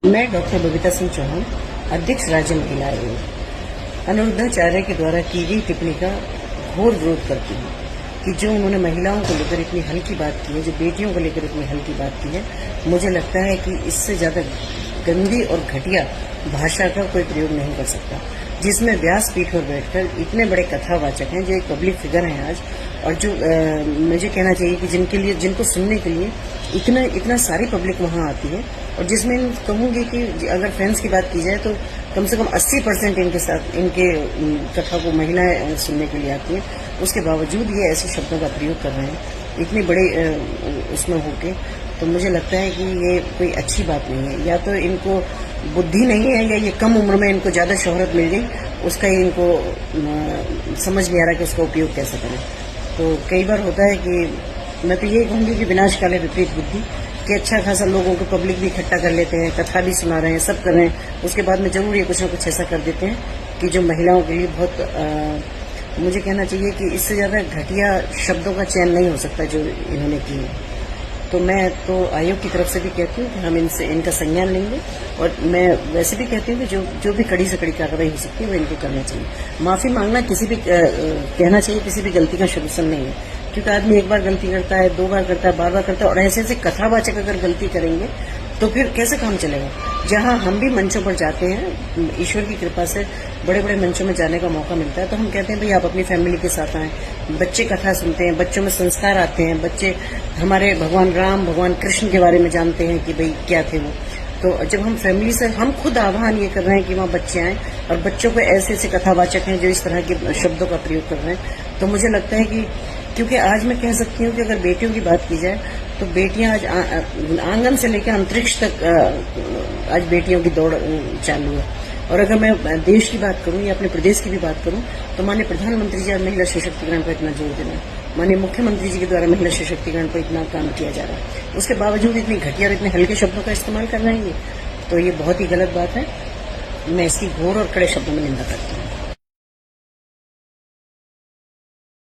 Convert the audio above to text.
मैं डॉक्टर बबीता सिंह चौहान, अध्यक्ष राज्य महिला आयोग, अनिरुद्धाचार्य के द्वारा की गई टिप्पणी का घोर विरोध करती हूँ कि जो उन्होंने महिलाओं को लेकर इतनी हल्की बात की है, जो बेटियों को लेकर इतनी हल्की बात की है, मुझे लगता है कि इससे ज्यादा गंदी और घटिया भाषा का कोई प्रयोग नहीं कर सकता, जिसमें व्यासपीठ पर बैठकर इतने बड़े कथावाचक हैं जो एक पब्लिक फिगर हैं आज, और जो मुझे कहना चाहिए कि जिनको सुनने के लिए इतना सारी पब्लिक वहां आती है, और जिसमें कहूंगी कि अगर फ्रेंड्स की बात की जाए तो कम से कम 80% इनके कथा को महिलाएं सुनने के लिए आती हैं। उसके बावजूद ये ऐसे शब्दों का प्रयोग कर रहे हैं इतने बड़े उसमें होके, तो मुझे लगता है कि ये कोई अच्छी बात नहीं है। या तो इनको बुद्धि नहीं है, या ये कम उम्र में इनको ज्यादा शोहरत मिल गई, उसका ही इनको समझ नहीं आ रहा कि उसका उपयोग कैसे करें। तो कई बार होता है कि मैं तो यही कहूंगी कि विनाश काले विपरीत बुद्धि, कि अच्छा खासा लोगों को पब्लिक भी इकट्ठा कर लेते हैं, कथा भी सुना रहे हैं, सब कर रहे हैं, उसके बाद में जरूर ये कुछ न कुछ ऐसा कर देते हैं कि जो महिलाओं के लिए बहुत मुझे कहना चाहिए कि इससे ज्यादा घटिया शब्दों का चयन नहीं हो सकता जो इन्होंने की है। तो मैं तो आयोग की तरफ से भी कहती हूँ कि हम इनका संज्ञान लेंगे, और मैं वैसे भी कहती हूँ कि जो भी कड़ी से कड़ी कार्रवाई हो सकती है वो इनको करना चाहिए। माफी मांगना कहना चाहिए किसी भी गलती का सलूशन नहीं है, क्योंकि आदमी एक बार गलती करता है, 2 बार करता है, बार करता है, और ऐसे कथावाचक अगर गलती करेंगे तो फिर कैसे काम चलेगा। जहां हम भी मंचों पर जाते हैं, ईश्वर की कृपा से बड़े बड़े मंचों में जाने का मौका मिलता है, तो हम कहते हैं भाई आप अपनी फैमिली के साथ आएं, बच्चे कथा सुनते हैं, बच्चों में संस्कार आते हैं, बच्चे हमारे भगवान राम भगवान कृष्ण के बारे में जानते हैं कि भाई क्या थे वो। तो जब हम फैमिली से हम खुद आह्वान ये कर रहे हैं कि वहाँ बच्चे आएं, और बच्चों को ऐसे कथावाचक हैं जो इस तरह के शब्दों का प्रयोग कर रहे हैं, तो मुझे लगता है कि क्योंकि आज मैं कह सकती हूँ कि अगर बेटियों की बात की जाए तो बेटियां आज आंगन से लेकर अंतरिक्ष तक आज बेटियों की दौड़ चालू है। और अगर मैं देश की बात करूं या अपने प्रदेश की भी बात करूं तो माननीय प्रधानमंत्री जी आज महिला सशक्तिकरण पर इतना जोर दे रहे हैं, माननीय मुख्यमंत्री जी के द्वारा महिला सशक्तिकरण पर इतना काम किया जा रहा है, उसके बावजूद इतनी घटिया और इतने हल्के शब्दों का इस्तेमाल कर रहे हैं, तो ये बहुत ही गलत बात है। मैं इसकी घोर और कड़े शब्दों में निंदा करती हूँ।